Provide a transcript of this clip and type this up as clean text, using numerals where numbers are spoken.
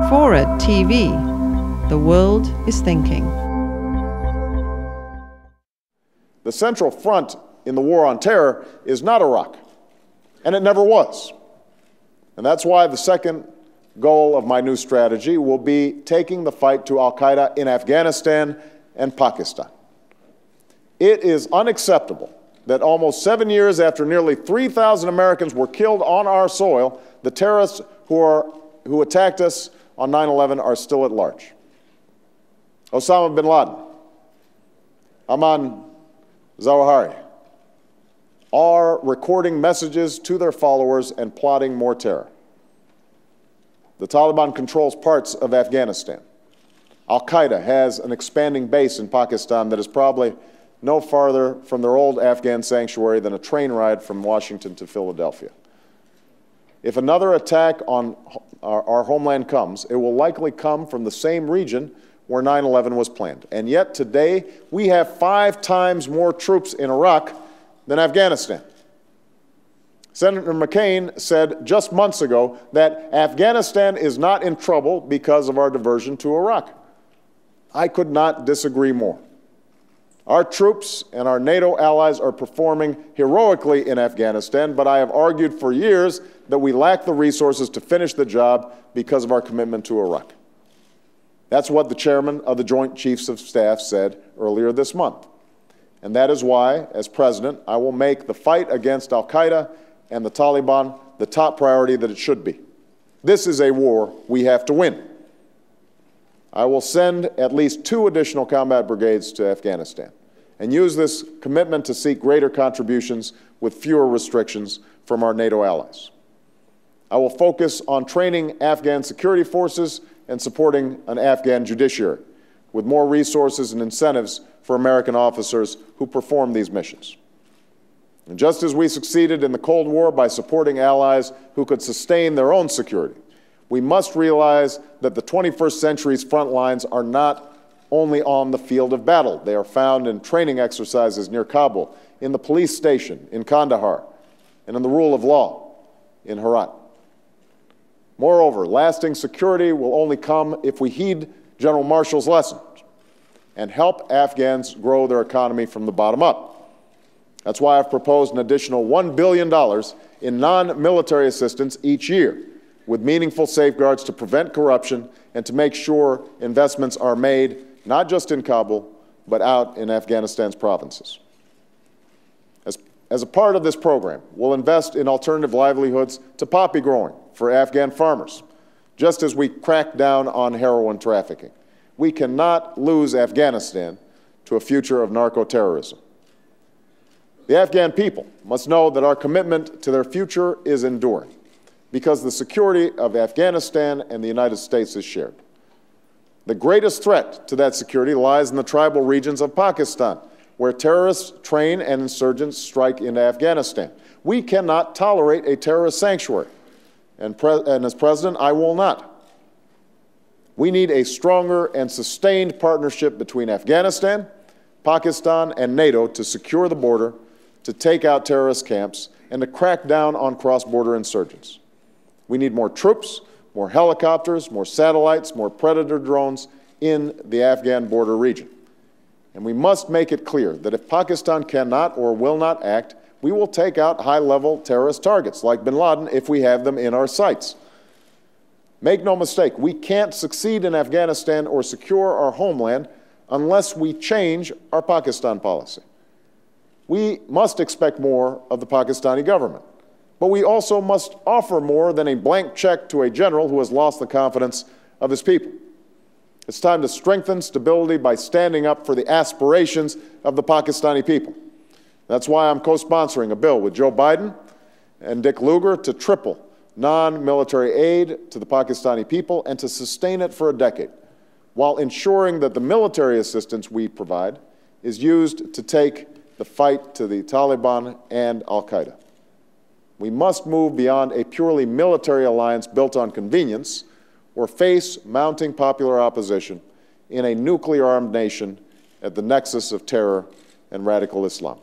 FORA.tv. The world is thinking. The central front in the war on terror is not Iraq, and it never was. And that's why the second goal of my new strategy will be taking the fight to al-Qaeda in Afghanistan and Pakistan. It is unacceptable that almost 7 years after nearly 3,000 Americans were killed on our soil, the terrorists who attacked us on 9/11 are still at large. Osama bin Laden, Ayman Zawahiri are recording messages to their followers and plotting more terror. The Taliban controls parts of Afghanistan. Al-Qaeda has an expanding base in Pakistan that is probably no farther from their old Afghan sanctuary than a train ride from Washington to Philadelphia. If another attack on our homeland comes, it will likely come from the same region where 9/11 was planned. And yet today, we have 5 times more troops in Iraq than Afghanistan. Senator McCain said just months ago that Afghanistan is not in trouble because of our diversion to Iraq. I could not disagree more. Our troops and our NATO allies are performing heroically in Afghanistan, but I have argued for years that we lack the resources to finish the job because of our commitment to Iraq. That's what the chairman of the Joint Chiefs of Staff said earlier this month. And that is why, as president, I will make the fight against al-Qaeda and the Taliban the top priority that it should be. This is a war we have to win. I will send at least 2 additional combat brigades to Afghanistan and use this commitment to seek greater contributions with fewer restrictions from our NATO allies. I will focus on training Afghan security forces and supporting an Afghan judiciary with more resources and incentives for American officers who perform these missions. And just as we succeeded in the Cold War by supporting allies who could sustain their own security, we must realize that the 21st century's front lines are not only on the field of battle. They are found in training exercises near Kabul, in the police station in Kandahar, and in the rule of law in Herat. Moreover, lasting security will only come if we heed General Marshall's lessons and help Afghans grow their economy from the bottom up. That's why I've proposed an additional $1 billion in non-military assistance each year, with meaningful safeguards to prevent corruption and to make sure investments are made not just in Kabul, but out in Afghanistan's provinces. As a part of this program, we'll invest in alternative livelihoods to poppy growing for Afghan farmers, just as we crack down on heroin trafficking. We cannot lose Afghanistan to a future of narco-terrorism. The Afghan people must know that our commitment to their future is enduring, because the security of Afghanistan and the United States is shared. The greatest threat to that security lies in the tribal regions of Pakistan, where terrorists train and insurgents strike into Afghanistan. We cannot tolerate a terrorist sanctuary, and as president, I will not. We need a stronger and sustained partnership between Afghanistan, Pakistan, and NATO to secure the border, to take out terrorist camps, and to crack down on cross-border insurgents. We need more troops, more helicopters, more satellites, more Predator drones in the Afghan border region. And we must make it clear that if Pakistan cannot or will not act, we will take out high-level terrorist targets like bin Laden if we have them in our sights. Make no mistake, we can't succeed in Afghanistan or secure our homeland unless we change our Pakistan policy. We must expect more of the Pakistani government. But we also must offer more than a blank check to a general who has lost the confidence of his people. It's time to strengthen stability by standing up for the aspirations of the Pakistani people. That's why I'm co-sponsoring a bill with Joe Biden and Dick Lugar to triple non-military aid to the Pakistani people and to sustain it for a decade, while ensuring that the military assistance we provide is used to take the fight to the Taliban and al-Qaeda. We must move beyond a purely military alliance built on convenience or face mounting popular opposition in a nuclear-armed nation at the nexus of terror and radical Islam.